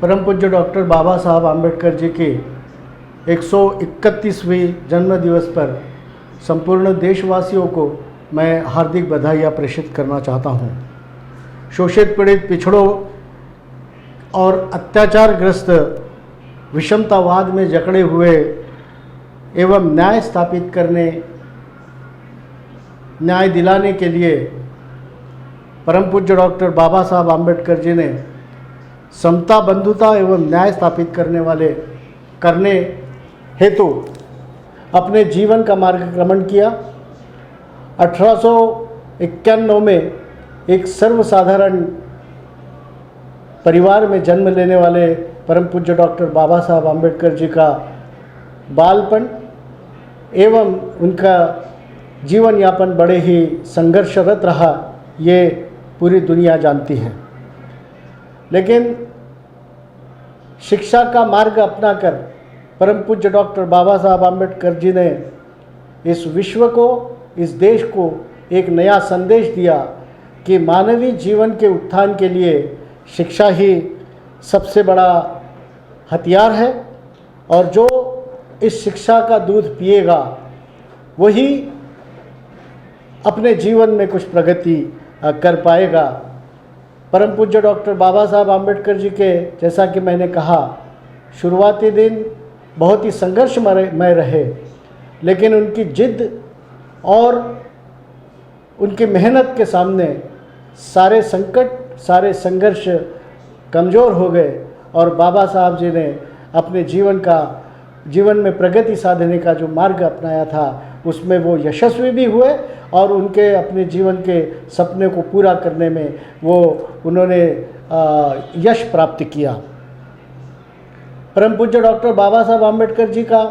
परम पूज्य डॉक्टर बाबा साहब आम्बेडकर जी के 131वें जन्म दिवस पर संपूर्ण देशवासियों को मैं हार्दिक बधाइयाँ प्रेषित करना चाहता हूँ। शोषित पीड़ित पिछड़ों और अत्याचारग्रस्त विषमतावाद में जकड़े हुए एवं न्याय स्थापित करने, न्याय दिलाने के लिए परम पूज्य डॉक्टर बाबा साहब आम्बेडकर जी ने समता, बंधुता एवं न्याय स्थापित करने हेतु अपने जीवन का मार्गक्रमण किया। 1891 में एक सर्वसाधारण परिवार में जन्म लेने वाले परम पूज्य डॉक्टर बाबा साहब आम्बेडकर जी का बालपन एवं उनका जीवन यापन बड़े ही संघर्षरत रहा, ये पूरी दुनिया जानती है। लेकिन शिक्षा का मार्ग अपनाकर परम पूज्य डॉक्टर बाबा साहब आम्बेडकर जी ने इस विश्व को, इस देश को एक नया संदेश दिया कि मानवीय जीवन के उत्थान के लिए शिक्षा ही सबसे बड़ा हथियार है और जो इस शिक्षा का दूध पिएगा वही अपने जीवन में कुछ प्रगति कर पाएगा। परम पूज्य डॉक्टर बाबा साहब आम्बेडकर जी के, जैसा कि मैंने कहा, शुरुआती दिन बहुत ही संघर्षमय रहे, लेकिन उनकी जिद और उनकी मेहनत के सामने सारे संकट, सारे संघर्ष कमज़ोर हो गए और बाबा साहब जी ने अपने जीवन में प्रगति साधने का जो मार्ग अपनाया था उसमें वो यशस्वी भी हुए और उनके अपने जीवन के सपने को पूरा करने में उन्होंने यश प्राप्त किया। परम पूज्य डॉक्टर बाबा साहब आम्बेडकर जी का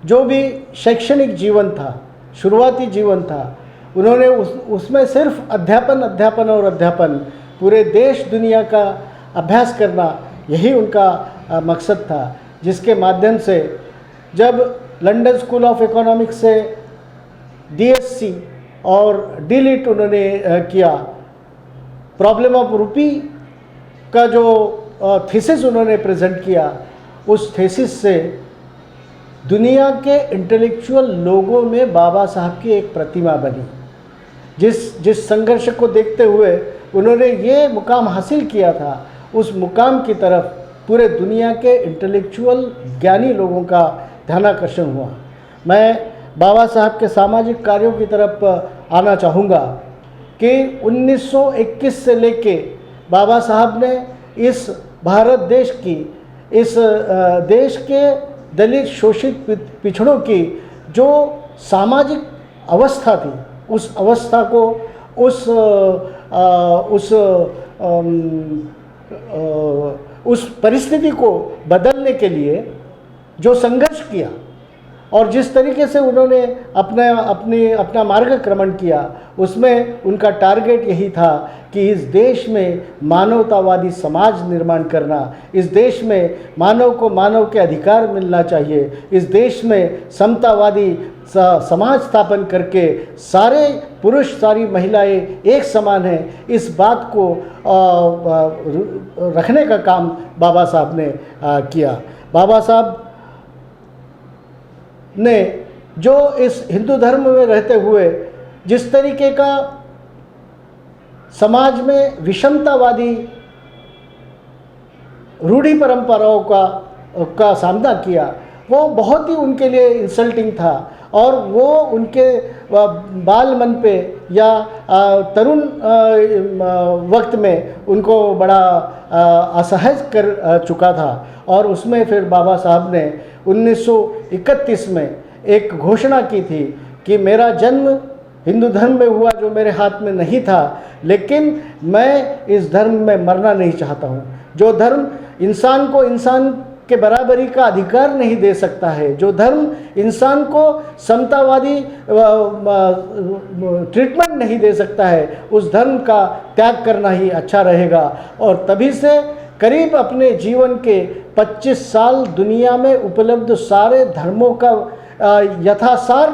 जो भी शैक्षणिक जीवन था, शुरुआती जीवन था, उन्होंने उसमें सिर्फ अध्यापन, पूरे देश दुनिया का अभ्यास करना, यही उनका मकसद था, जिसके माध्यम से जब लंदन स्कूल ऑफ इकोनॉमिक्स से DSc और D.Litt उन्होंने किया, प्रॉब्लम ऑफ रूपी का जो थीसिस उन्होंने प्रेजेंट किया, उस थीसिस से दुनिया के इंटेलेक्चुअल लोगों में बाबा साहब की एक प्रतिमा बनी। जिस संघर्ष को देखते हुए उन्होंने ये मुकाम हासिल किया था, उस मुकाम की तरफ पूरे दुनिया के इंटेलेक्चुअल ज्ञानी लोगों का ध्यानाकर्षण हुआ। मैं बाबा साहब के सामाजिक कार्यों की तरफ आना चाहूँगा कि 1921 से लेके बाबा साहब ने इस भारत देश की, इस देश के दलित, शोषित पिछड़ों की जो सामाजिक अवस्था थी, उस अवस्था को, उस परिस्थिति को बदलने के लिए जो संघर्ष किया और जिस तरीके से उन्होंने अपना मार्गक्रमण किया, उसमें उनका टारगेट यही था कि इस देश में मानवतावादी समाज निर्माण करना, इस देश में मानव को मानव के अधिकार मिलना चाहिए, इस देश में समतावादी समाज स्थापन करके सारे पुरुष, सारी महिलाएं एक समान हैं, इस बात को रखने का काम बाबा साहब ने किया। बाबा साहब ने जो इस हिंदू धर्म में रहते हुए जिस तरीके का समाज में विषमतावादी रूढ़ि परंपराओं का सामना किया, वो बहुत ही उनके लिए इंसल्टिंग था और वो उनके बाल मन पे या तरुण वक्त में उनको बड़ा असहज कर चुका था। और उसमें फिर बाबा साहब ने 1931 में एक घोषणा की थी कि मेरा जन्म हिंदू धर्म में हुआ जो मेरे हाथ में नहीं था, लेकिन मैं इस धर्म में मरना नहीं चाहता हूँ। जो धर्म इंसान को इंसान के बराबरी का अधिकार नहीं दे सकता है, जो धर्म इंसान को समतावादी ट्रीटमेंट नहीं दे सकता है, उस धर्म का त्याग करना ही अच्छा रहेगा। और तभी से करीब अपने जीवन के 25 साल दुनिया में उपलब्ध सारे धर्मों का यथासार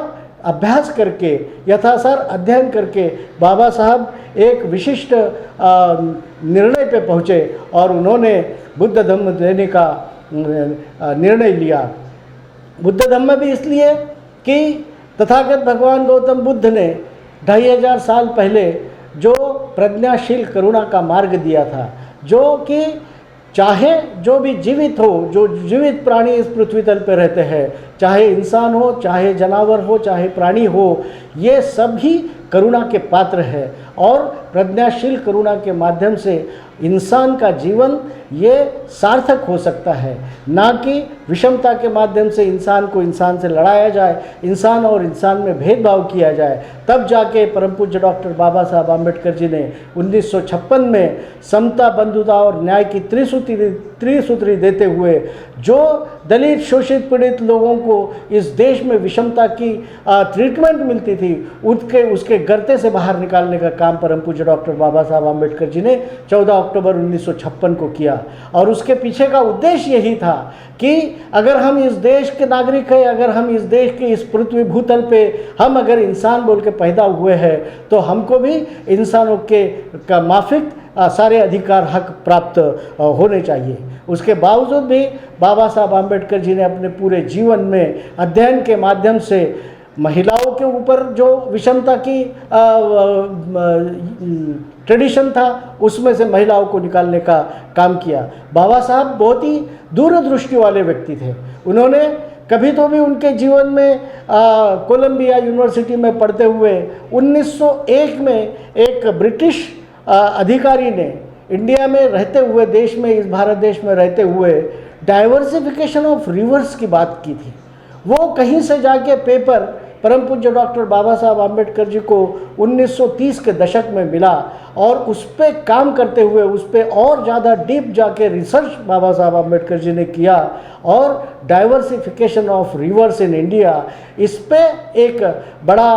अभ्यास करके, यथासार अध्ययन करके बाबा साहब एक विशिष्ट निर्णय पे पहुँचे और उन्होंने बुद्ध धम्म लेने का निर्णय लिया। बुद्ध धम्म भी इसलिए कि तथागत भगवान गौतम बुद्ध ने 2500 साल पहले जो प्रज्ञाशील करुणा का मार्ग दिया था, जो कि चाहे जो भी जीवित हो, जो जीवित प्राणी इस पृथ्वी तल पर रहते हैं, चाहे इंसान हो, चाहे जानवर हो, चाहे प्राणी हो, ये सभी करुणा के पात्र है। और प्रज्ञाशील करुणा के माध्यम से इंसान का जीवन ये सार्थक हो सकता है, ना कि विषमता के माध्यम से इंसान को इंसान से लड़ाया जाए, इंसान और इंसान में भेदभाव किया जाए। तब जाके परम पूज्य डॉक्टर बाबा साहब आम्बेडकर जी ने 1956 में समता, बंधुता और न्याय की त्रिसूत्री देते हुए जो दलित, शोषित, पीड़ित लोगों को इस देश में विषमता की ट्रीटमेंट मिलती थी, उसके गर्ते से बाहर निकालने का काम परम पूज्य डॉक्टर बाबा साहब आम्बेडकर जी ने 14 अक्टूबर 1956 को किया। और उसके पीछे का उद्देश्य यही था कि अगर हम इस देश के नागरिक हैं, अगर हम इस देश के इस पृथ्वी भूतल पे हम अगर इंसान बोल के पैदा हुए हैं, तो हमको भी इंसानों के का माफिक सारे अधिकार, हक प्राप्त होने चाहिए। उसके बावजूद भी बाबा साहब आम्बेडकर जी ने अपने पूरे जीवन में अध्ययन के माध्यम से महिलाओं के ऊपर जो विषमता की ट्रेडिशन था, उसमें से महिलाओं को निकालने का काम किया। बाबा साहब बहुत ही दूरदृष्टि वाले व्यक्ति थे। उन्होंने कभी तो भी उनके जीवन में कोलंबिया यूनिवर्सिटी में पढ़ते हुए 1901 में एक ब्रिटिश अधिकारी ने इंडिया में रहते हुए, देश में, इस भारत देश में रहते हुए डाइवर्सिफिकेशन ऑफ रिवर्स की बात की थी। वो कहीं से जाके पेपर परम पूज्य डॉक्टर बाबा साहब आम्बेडकर जी को 1930 के दशक में मिला और उस पर काम करते हुए उस पर और ज़्यादा डीप जाके रिसर्च बाबा साहब आम्बेडकर जी ने किया और diversification of reverse in India, इस पे एक बड़ा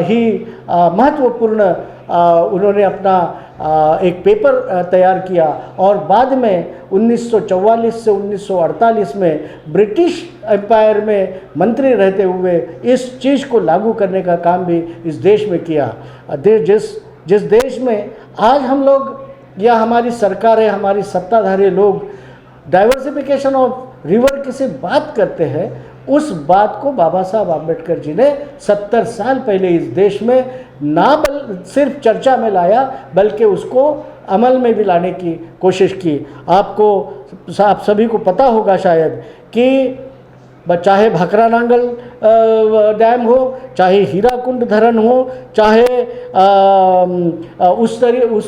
ही महत्वपूर्ण उन्होंने अपना एक पेपर तैयार किया। और बाद में 1944 से 1948 में ब्रिटिश एम्पायर में मंत्री रहते हुए इस चीज़ को लागू करने का काम भी इस देश में किया। जिस देश में आज हम लोग या हमारी सरकारें, हमारी सत्ताधारी लोग डाइवर्सिफिकेशन ऑफ रिवर की से बात करते हैं, उस बात को बाबा साहब आम्बेडकर जी ने 70 साल पहले इस देश में ना सिर्फ चर्चा में लाया, बल्कि उसको अमल में भी लाने की कोशिश की। आप सभी को पता होगा शायद कि चाहे भाखरा नांगल डैम हो, चाहे हीराकुंड धरण हो, चाहे उस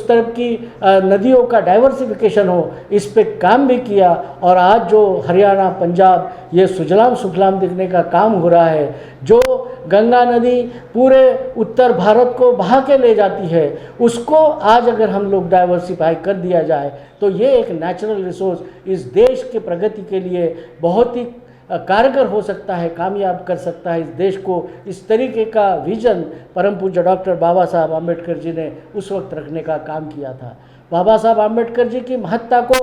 तरफ की नदियों का डाइवर्सिफिकेशन हो, इस पे काम भी किया। और आज जो हरियाणा, पंजाब ये सुजलाम सुफलाम दिखने का काम हो रहा है, जो गंगा नदी पूरे उत्तर भारत को बहा के ले जाती है, उसको आज अगर हम लोग डाइवर्सिफाई कर दिया जाए तो ये एक नेचुरल रिसोर्स इस देश की प्रगति के लिए बहुत ही कारगर हो सकता है, कामयाब कर सकता है इस देश को। इस तरीके का विजन परम पूज्य डॉक्टर बाबा साहब आम्बेडकर जी ने उस वक्त रखने का काम किया था। बाबा साहब आम्बेडकर जी की महत्ता को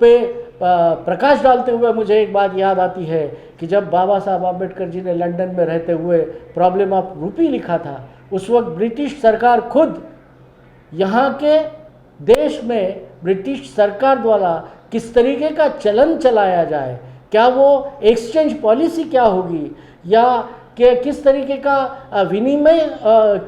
पे प्रकाश डालते हुए मुझे एक बात याद आती है कि जब बाबा साहब आम्बेडकर जी ने लंदन में रहते हुए प्रॉब्लम ऑफ रूपी लिखा था, उस वक्त ब्रिटिश सरकार खुद यहाँ के देश में ब्रिटिश सरकार द्वारा किस तरीके का चलन चलाया जाए, क्या वो एक्सचेंज पॉलिसी क्या होगी, या कि किस तरीके का विनिमय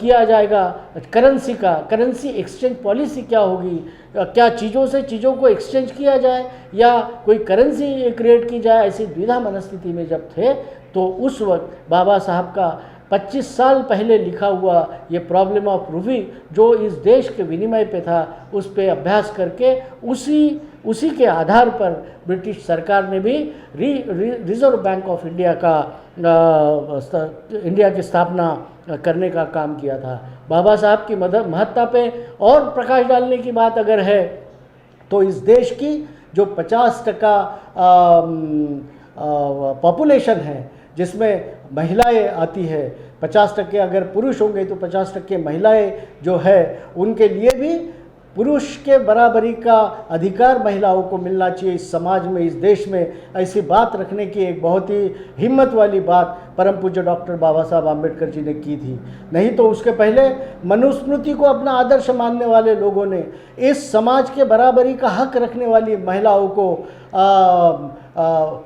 किया जाएगा करेंसी एक्सचेंज पॉलिसी क्या होगी, क्या चीज़ों से चीज़ों को एक्सचेंज किया जाए या कोई करेंसी क्रिएट की जाए, ऐसी द्विधा मनस्थिति में जब थे, तो उस वक्त बाबा साहब का 25 साल पहले लिखा हुआ ये प्रॉब्लम ऑफ रूपी जो इस देश के विनिमय पे था, उस पे अभ्यास करके उसी के आधार पर ब्रिटिश सरकार ने भी रिजर्व बैंक ऑफ इंडिया की स्थापना करने का काम किया था। बाबा साहब की महत्ता पे और प्रकाश डालने की बात अगर है तो इस देश की जो 50% पॉपुलेशन है, जिसमें महिलाएं आती है, 50% अगर पुरुष होंगे तो 50% महिलाएं जो है, उनके लिए भी पुरुष के बराबरी का अधिकार महिलाओं को मिलना चाहिए इस समाज में, इस देश में, ऐसी बात रखने की एक बहुत ही हिम्मत वाली बात परम पूज्य डॉक्टर बाबा साहब आम्बेडकर जी ने की थी। नहीं तो उसके पहले मनुस्मृति को अपना आदर्श मानने वाले लोगों ने इस समाज के बराबरी का हक रखने वाली महिलाओं को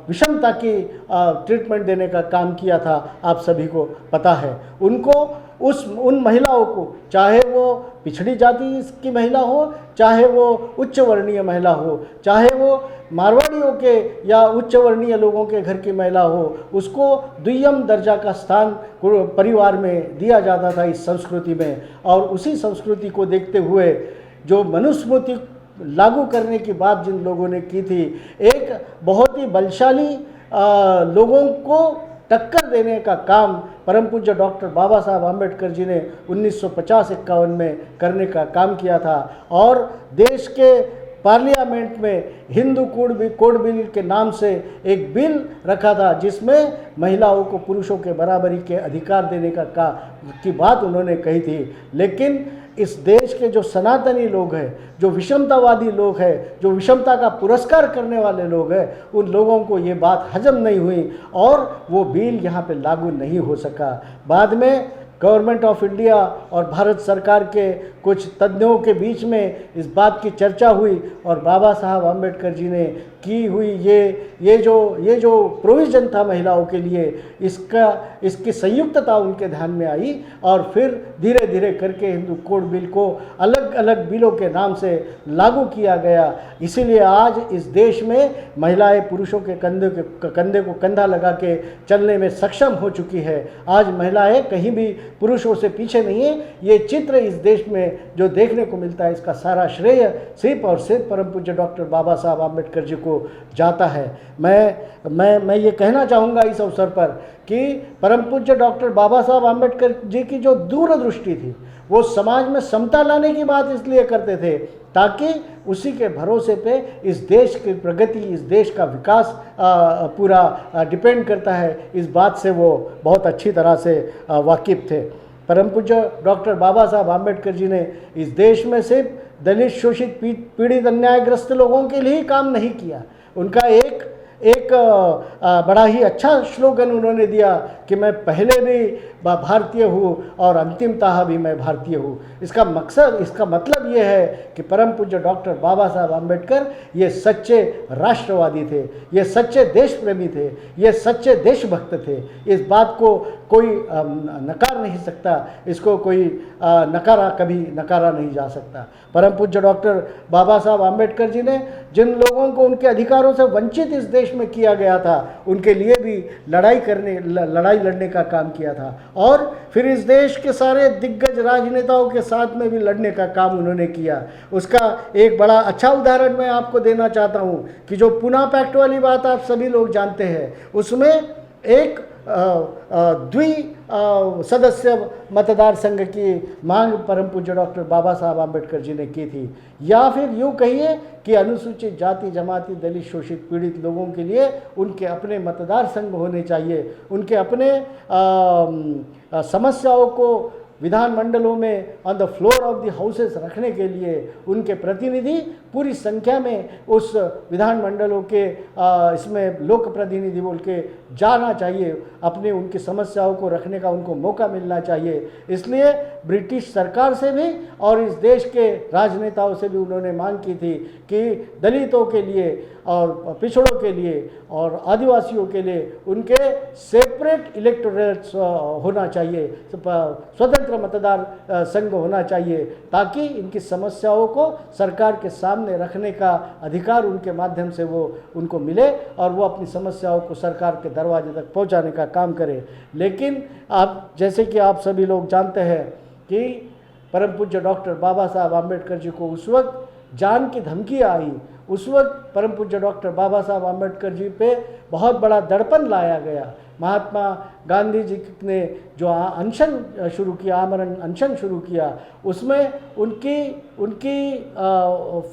विषमता की ट्रीटमेंट देने का काम किया था। आप सभी को पता है। उनको उन महिलाओं को, चाहे वो पिछड़ी जाति की महिला हो, चाहे वो उच्च वर्णीय महिला हो, चाहे वो मारवाड़ियों के या उच्च वर्णीय लोगों के घर की महिला हो, उसको द्वितीय दर्जा का स्थान परिवार में दिया जाता था इस संस्कृति में। और उसी संस्कृति को देखते हुए जो मनुस्मृति लागू करने की बात जिन लोगों ने की थी, एक बहुत ही बलशाली लोगों को टक्कर देने का काम परम पूज्य डॉक्टर बाबा साहब आम्बेडकर जी ने 1950-51 में करने का काम किया था। और देश के पार्लियामेंट में हिंदू कोड बिल के नाम से एक बिल रखा था जिसमें महिलाओं को पुरुषों के बराबरी के अधिकार देने की बात उन्होंने कही थी। लेकिन इस देश के जो सनातनी लोग हैं, जो विषमतावादी लोग हैं, जो विषमता का पुरस्कार करने वाले लोग हैं, उन लोगों को ये बात हजम नहीं हुई और वो बिल यहाँ पे लागू नहीं हो सका। बाद में गवर्नमेंट ऑफ इंडिया और भारत सरकार के कुछ तज्ञों के बीच में इस बात की चर्चा हुई और बाबा साहब आम्बेडकर जी ने की हुई ये जो प्रोविज़न था महिलाओं के लिए, इसकी संयुक्तता उनके ध्यान में आई और फिर धीरे धीरे करके हिंदू कोड बिल को अलग अलग बिलों के नाम से लागू किया गया। इसीलिए आज इस देश में महिलाएं पुरुषों के कंधे को कंधा लगा के चलने में सक्षम हो चुकी है। आज महिलाएं कहीं भी पुरुषों से पीछे नहीं है। ये चित्र इस देश में जो देखने को मिलता है, इसका सारा श्रेय सिर्फ और सिर्फ परम पूज्य डॉक्टर बाबा साहब आम्बेडकर जी को जाता है। मैं ये कहना चाहूँगा इस अवसर पर कि परम पूज्य डॉक्टर बाबा साहब आम्बेडकर जी की जो दूरदृष्टि थी, वो समाज में समता लाने की बात इसलिए करते थे ताकि उसी के भरोसे पे इस देश की प्रगति, इस देश का विकास पूरा डिपेंड करता है। इस बात से वो बहुत अच्छी तरह से वाकिफ़ थे। परम पूज्य डॉक्टर बाबा साहब आम्बेडकर जी ने इस देश में सिर्फ दलित, शोषित, पीड़ित, अन्यायग्रस्त लोगों के लिए काम नहीं किया। उनका एक बड़ा ही अच्छा स्लोगन उन्होंने दिया कि मैं पहले भी भारतीय हूँ और अंतिमतः भी मैं भारतीय हूँ। इसका मतलब ये है कि परम पूज्य डॉक्टर बाबा साहब आम्बेडकर ये सच्चे राष्ट्रवादी थे, ये सच्चे देश प्रेमी थे, ये सच्चे देशभक्त थे। इस बात को कोई नकार नहीं सकता, इसको कोई कभी नकारा नहीं जा सकता। परम पूज्य डॉक्टर बाबा साहब आम्बेडकर जी ने जिन लोगों को उनके अधिकारों से वंचित इस देश में किया गया था, उनके लिए भी लड़ाई लड़ने का काम किया था और फिर इस देश के सारे दिग्गज राजनेताओं के साथ में भी लड़ने का काम उन्होंने किया। उसका एक बड़ा अच्छा उदाहरण मैं आपको देना चाहता हूँ कि जो पूना पैक्ट वाली बात आप सभी लोग जानते हैं, उसमें एक सदस्य मतदार संघ की मांग परम पूज्य डॉक्टर बाबा साहब आम्बेडकर जी ने की थी। या फिर यूँ कहिए कि अनुसूचित जाति, जमाती, दलित, शोषित, पीड़ित लोगों के लिए उनके अपने मतदार संघ होने चाहिए। उनके अपने समस्याओं को विधानमंडलों में on the floor of the houses रखने के लिए उनके प्रतिनिधि पूरी संख्या में उस विधानमंडलों के इसमें लोक प्रतिनिधि बोल के जाना चाहिए। अपने उनकी समस्याओं को रखने का उनको मौका मिलना चाहिए। इसलिए ब्रिटिश सरकार से भी और इस देश के राजनेताओं से भी उन्होंने मांग की थी कि दलितों के लिए और पिछड़ों के लिए और आदिवासियों के लिए उनके सेपरेट इलेक्टोरेट्स होना चाहिए, स्वतंत्र मतदार संघ होना चाहिए, ताकि इनकी समस्याओं को सरकार के सामने रखने का अधिकार उनके माध्यम से वो उनको मिले और वो अपनी समस्याओं को सरकार के दरवाजे तक पहुंचाने का काम करे। लेकिन आप जैसे कि आप सभी लोग जानते हैं कि परम पूज्य डॉक्टर बाबा साहब आम्बेडकर जी को उस वक्त जान की धमकी आई, उस वक्त परम पूज्य डॉक्टर बाबा साहब आम्बेडकर जी पे बहुत बड़ा दड़पण लाया गया। महात्मा गांधी जी ने जो अनशन शुरू किया, आमरण अनशन शुरू किया, उसमें उनकी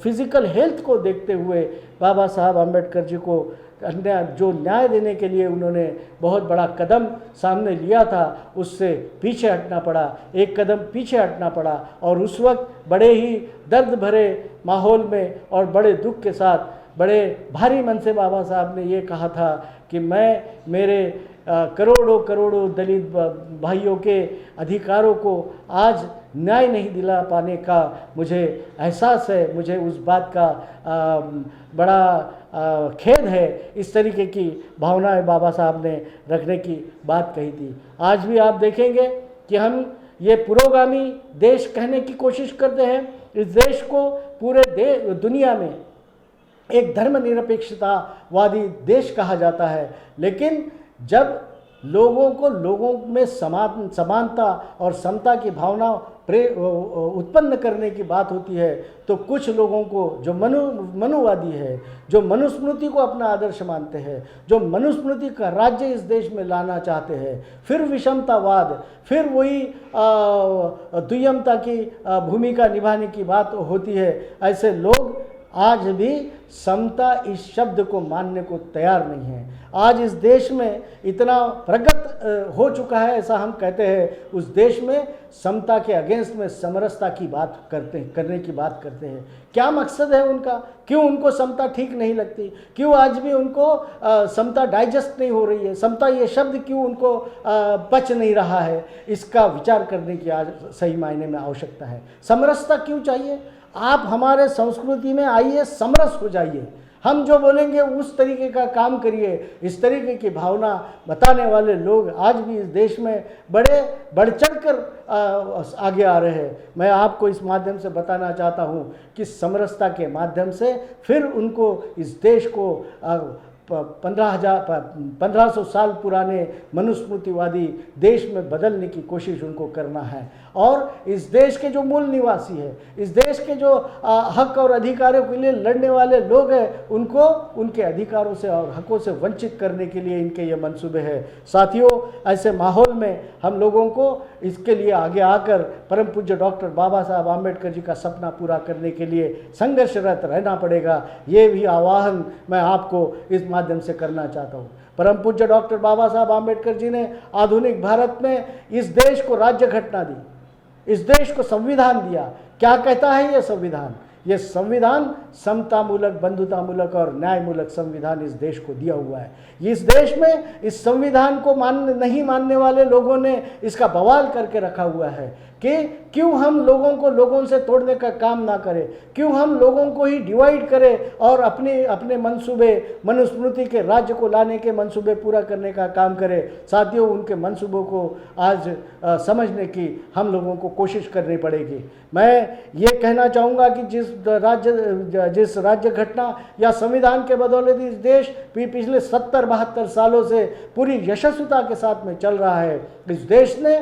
फिज़िकल हेल्थ को देखते हुए बाबा साहब अम्बेडकर जी को जो न्याय देने के लिए उन्होंने बहुत बड़ा कदम सामने लिया था, उससे पीछे हटना पड़ा, एक कदम पीछे हटना पड़ा। और उस वक्त बड़े ही दर्द भरे माहौल में और बड़े दुख के साथ, बड़े भारी मन से बाबा साहब ने ये कहा था कि मैं मेरे करोड़ों करोड़ों दलित भाइयों के अधिकारों को आज न्याय नहीं दिला पाने का मुझे एहसास है, मुझे उस बात का बड़ा खेद है। इस तरीके की भावनाएं बाबा साहब ने रखने की बात कही थी। आज भी आप देखेंगे कि हम ये पुरोगामी देश कहने की कोशिश करते हैं। इस देश को पूरे दुनिया में एक धर्मनिरपेक्षतावादी देश कहा जाता है, लेकिन जब लोगों में समानता और समता की भावना उत्पन्न करने की बात होती है, तो कुछ लोगों को जो मनुवादी है, जो मनुस्मृति को अपना आदर्श मानते हैं, जो मनुस्मृति का राज्य इस देश में लाना चाहते हैं, फिर विषमतावाद, फिर वही द्वियमता की भूमिका निभाने की बात होती है, ऐसे लोग आज भी समता इस शब्द को मानने को तैयार नहीं है। आज इस देश में इतना प्रगत हो चुका है, ऐसा हम कहते हैं, उस देश में समता के अगेंस्ट में समरसता की बात करने की बात करते हैं। क्या मकसद है उनका? क्यों उनको समता ठीक नहीं लगती? क्यों आज भी उनको समता डाइजेस्ट नहीं हो रही है? समता ये शब्द क्यों उनको पच नहीं रहा है? इसका विचार करने की आज सही मायने में आवश्यकता है। समरसता क्यों चाहिए? आप हमारे संस्कृति में आइए, समरस हो जाइए। हम जो बोलेंगे उस तरीके का काम करिए। इस तरीके की भावना बताने वाले लोग आज भी इस देश में बड़े बढ़ चढ़ कर आगे आ रहे हैं। मैं आपको इस माध्यम से बताना चाहता हूँ कि समरसता के माध्यम से फिर उनको इस देश को 1500 साल पुराने मनुस्मृतिवादी देश में बदलने की कोशिश उनको करना है। और इस देश के जो मूल निवासी है, इस देश के जो हक और अधिकारों के लिए लड़ने वाले लोग हैं, उनको उनके अधिकारों से और हकों से वंचित करने के लिए इनके ये मंसूबे हैं। साथियों, ऐसे माहौल में हम लोगों को इसके लिए आगे आकर परम पूज्य डॉक्टर बाबा साहब आम्बेडकर जी का सपना पूरा करने के लिए संघर्षरत रहना पड़ेगा। ये भी आह्वान मैं आपको इस माध्यम से करना चाहता हूँ। परम पूज्य डॉक्टर बाबा साहब आम्बेडकर जी ने आधुनिक भारत में इस देश को राज्य घटना दी, इस देश को संविधान दिया। क्या कहता है ये संविधान? ये संविधान समतामूलक, बंधुतामूलक और न्यायमूलक संविधान इस देश को दिया हुआ है। इस देश में इस संविधान को नहीं मानने वाले लोगों ने इसका बवाल करके रखा हुआ है कि क्यों हम लोगों से तोड़ने का काम ना करें, क्यों हम लोगों को ही डिवाइड करें और अपने मंसूबे, मनुस्मृति के राज्य को लाने के मंसूबे पूरा करने का काम करें। साथियों, उनके मंसूबों को आज समझने की हम लोगों को कोशिश करनी पड़ेगी। मैं ये कहना चाहूँगा कि जिस राज्य घटना या संविधान के बदौलत इस देश पिछले 70-72 सालों से पूरी यशस्विता के साथ में चल रहा है, इस देश ने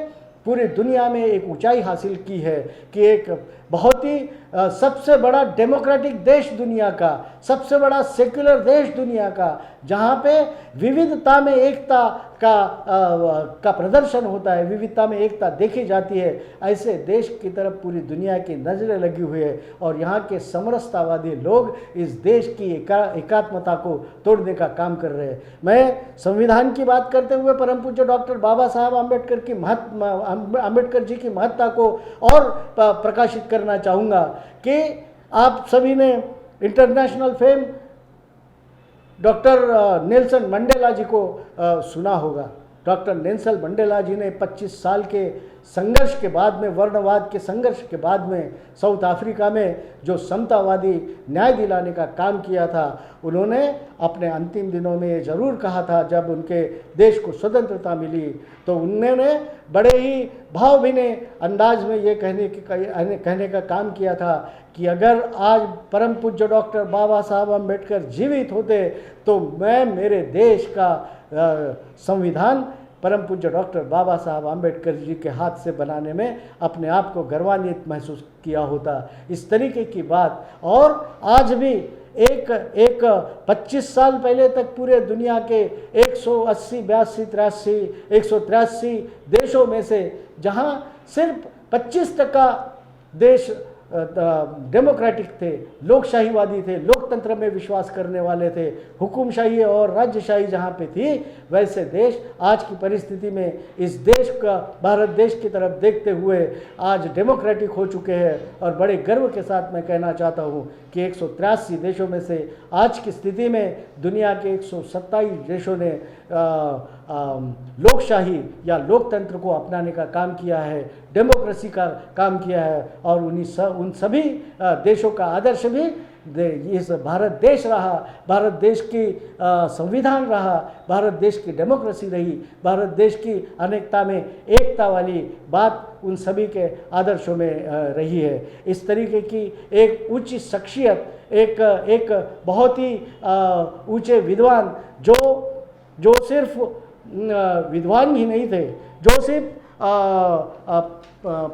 पूरी दुनिया में एक ऊंचाई हासिल की है कि एक बहुत ही सबसे बड़ा डेमोक्रेटिक देश दुनिया का, सबसे बड़ा सेक्युलर देश दुनिया का, जहाँ पे विविधता में एकता का प्रदर्शन होता है, विविधता में एकता देखी जाती है, ऐसे देश की तरफ पूरी दुनिया की नज़रें लगी हुई है। और यहाँ के समरसतावादी लोग इस देश की एकात्मता को तोड़ने का काम कर रहे हैं। मैं संविधान की बात करते हुए परम पूज्य डॉक्टर बाबा साहब आम्बेडकर जी की महत्ता को और प्रकाशित करना चाहूँगा कि आप सभी ने international fame doctor Nelson Mandela ji को सुना होगा। डॉक्टर नेल्सन मंडेला जी ने 25 साल के संघर्ष के बाद में, वर्णवाद के संघर्ष के बाद में साउथ अफ्रीका में जो समतावादी न्याय दिलाने का काम किया था, उन्होंने अपने अंतिम दिनों में ये ज़रूर कहा था, जब उनके देश को स्वतंत्रता मिली तो उन्होंने बड़े ही भावभीने अंदाज में ये कहने का काम किया था कि अगर आज परम पूज्य डॉक्टर बाबा साहब अम्बेडकर जीवित होते तो मैं मेरे देश का संविधान परम पूज्य डॉक्टर बाबा साहब आम्बेडकर जी के हाथ से बनाने में अपने आप को गर्वान्वित महसूस किया होता। इस तरीके की बात। और आज भी एक एक 25 साल पहले तक पूरे दुनिया के 180, 82, 83, 183 देशों में से जहां सिर्फ 25% देश डेमोक्रेटिक थे, लोकशाहीवादी थे, लोकतंत्र में विश्वास करने वाले थे, हुकुमशाही और राज्यशाही जहाँ पे थी, वैसे देश आज की परिस्थिति में इस देश का, भारत देश की तरफ देखते हुए आज डेमोक्रेटिक हो चुके हैं। और बड़े गर्व के साथ मैं कहना चाहता हूँ कि 183 देशों में से आज की स्थिति में दुनिया के 127 देशों ने लोकशाही या लोकतंत्र को अपनाने का काम किया है, डेमोक्रेसी का काम किया है। और उन सभी देशों का आदर्श भी इस भारत देश रहा, भारत देश की संविधान रहा, भारत देश की डेमोक्रेसी रही, भारत देश की अनेकता में एकता वाली बात उन सभी के आदर्शों में रही है। इस तरीके की एक उच्च शख्सियत, एक बहुत ही ऊंचे विद्वान जो सिर्फ विद्वान ही नहीं थे, जो सिर्फ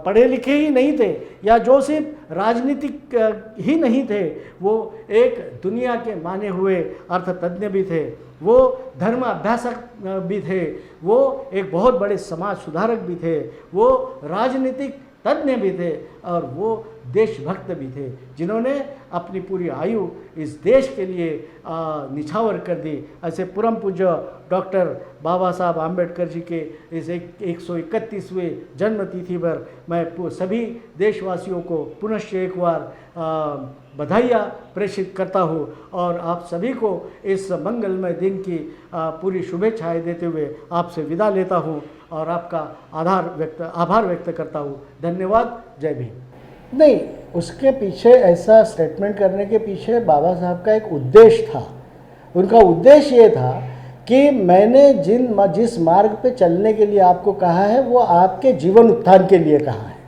पढ़े लिखे ही नहीं थे, या जो सिर्फ राजनीतिक ही नहीं थे, वो एक दुनिया के माने हुए अर्थतज्ञ भी थे, वो धर्म अभ्यासक भी थे, वो एक बहुत बड़े समाज सुधारक भी थे, वो राजनीतिक तज्ञ भी थे, और वो देशभक्त भी थे, जिन्होंने अपनी पूरी आयु इस देश के लिए निछावर कर दी। ऐसे परम पूज्य डॉक्टर बाबा साहब आम्बेडकर जी के इस 131वें जन्मतिथि पर मैं सभी देशवासियों को पुनश्च एक बार बधाइयाँ प्रेषित करता हूँ, और आप सभी को इस मंगलमय दिन की पूरी शुभेच्छाएँ देते हुए आपसे विदा लेता हूँ और आपका आभार व्यक्त करता हूँ। धन्यवाद। जय भीम। नहीं, उसके पीछे ऐसा स्टेटमेंट करने के पीछे बाबा साहब का एक उद्देश्य था। उनका उद्देश्य ये था कि मैंने जिस मार्ग पे चलने के लिए आपको कहा है, वो आपके जीवन उत्थान के लिए कहा है।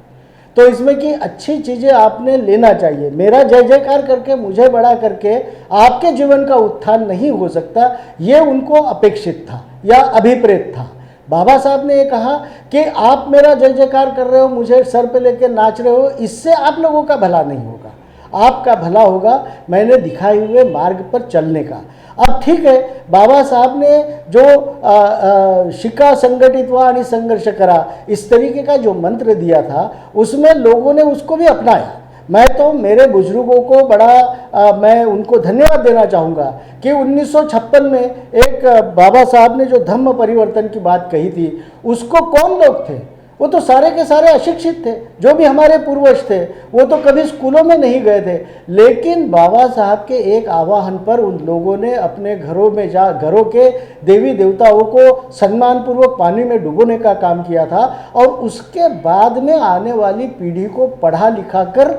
तो इसमें कि अच्छी चीज़ें आपने लेना चाहिए। मेरा जय जयकार करके, मुझे बड़ा करके आपके जीवन का उत्थान नहीं हो सकता, ये उनको अपेक्षित था या अभिप्रेत था। बाबा साहब ने ये कहा कि आप मेरा जय जयकार कर रहे हो, मुझे सर पे लेके नाच रहे हो, इससे आप लोगों का भला नहीं होगा। आपका भला होगा मैंने दिखाए हुए मार्ग पर चलने का। अब ठीक है, बाबा साहब ने जो शिका संगठित व आणि संघर्ष करा, इस तरीके का जो मंत्र दिया था, उसमें लोगों ने उसको भी अपनाया। मैं तो मेरे बुजुर्गों को बड़ा मैं उनको धन्यवाद देना चाहूँगा कि 1956 में एक बाबा साहब ने जो धम्म परिवर्तन की बात कही थी, उसको कौन लोग थे? वो तो सारे के सारे अशिक्षित थे। जो भी हमारे पूर्वज थे वो तो कभी स्कूलों में नहीं गए थे, लेकिन बाबा साहब के एक आह्वान पर उन लोगों ने अपने घरों में घरों के देवी देवताओं को सम्मानपूर्वक पानी में डुबोने का काम किया था, और उसके बाद में आने वाली पीढ़ी को पढ़ा लिखा कर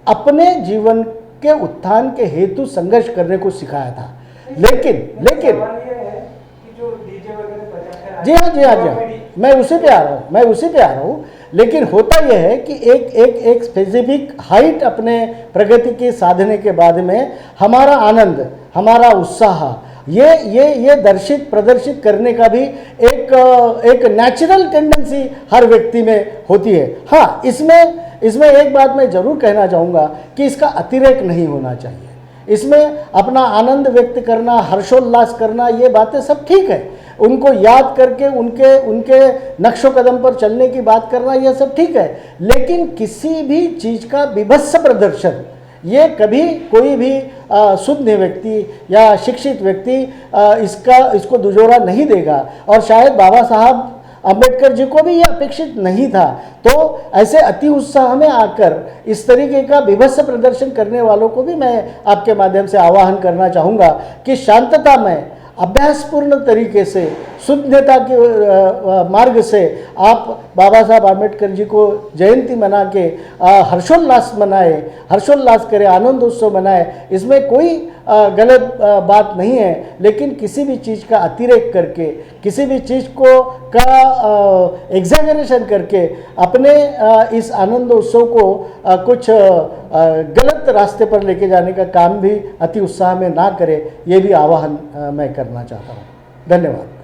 अपने जीवन के उत्थान के हेतु संघर्ष करने को सिखाया था। लेकिन जी हाँ, मैं उसी पे आ रहा हूँ। लेकिन होता यह है कि एक स्पेसिफिक हाइट अपने प्रगति के साधने के बाद में हमारा आनंद, हमारा उत्साह, ये प्रदर्शित करने का भी एक नेचुरल टेंडेंसी हर व्यक्ति में होती है। हाँ, इसमें एक बात मैं जरूर कहना चाहूँगा कि इसका अतिरेक नहीं होना चाहिए। इसमें अपना आनंद व्यक्त करना, हर्षोल्लास करना, ये बातें सब ठीक है। उनको याद करके उनके नक्शो कदम पर चलने की बात करना, यह सब ठीक है। लेकिन किसी भी चीज़ का विभत्स प्रदर्शन, ये कभी कोई भी शुद्ध व्यक्ति या शिक्षित व्यक्ति इसको दुजोरा नहीं देगा। और शायद बाबा साहब अम्बेडकर जी को भी ये अपेक्षित नहीं था। तो ऐसे अति उत्साह में आकर इस तरीके का विभत्स प्रदर्शन करने वालों को भी मैं आपके माध्यम से आह्वान करना चाहूँगा कि शांतता में, अभ्यासपूर्ण तरीके से, शुद्धता के मार्ग से आप बाबा साहब आम्बेडकर जी को जयंती मना के हर्षोल्लास करें, आनंद उत्सव मनाएं। इसमें कोई गलत बात नहीं है। लेकिन किसी भी चीज़ का अतिरेक करके, किसी भी चीज़ का एग्जैगरेशन करके अपने इस आनंद उत्सव को कुछ गलत रास्ते पर लेके जाने का काम भी अति उत्साह में ना करें, ये भी आह्वान मैं करना चाहता हूँ। धन्यवाद।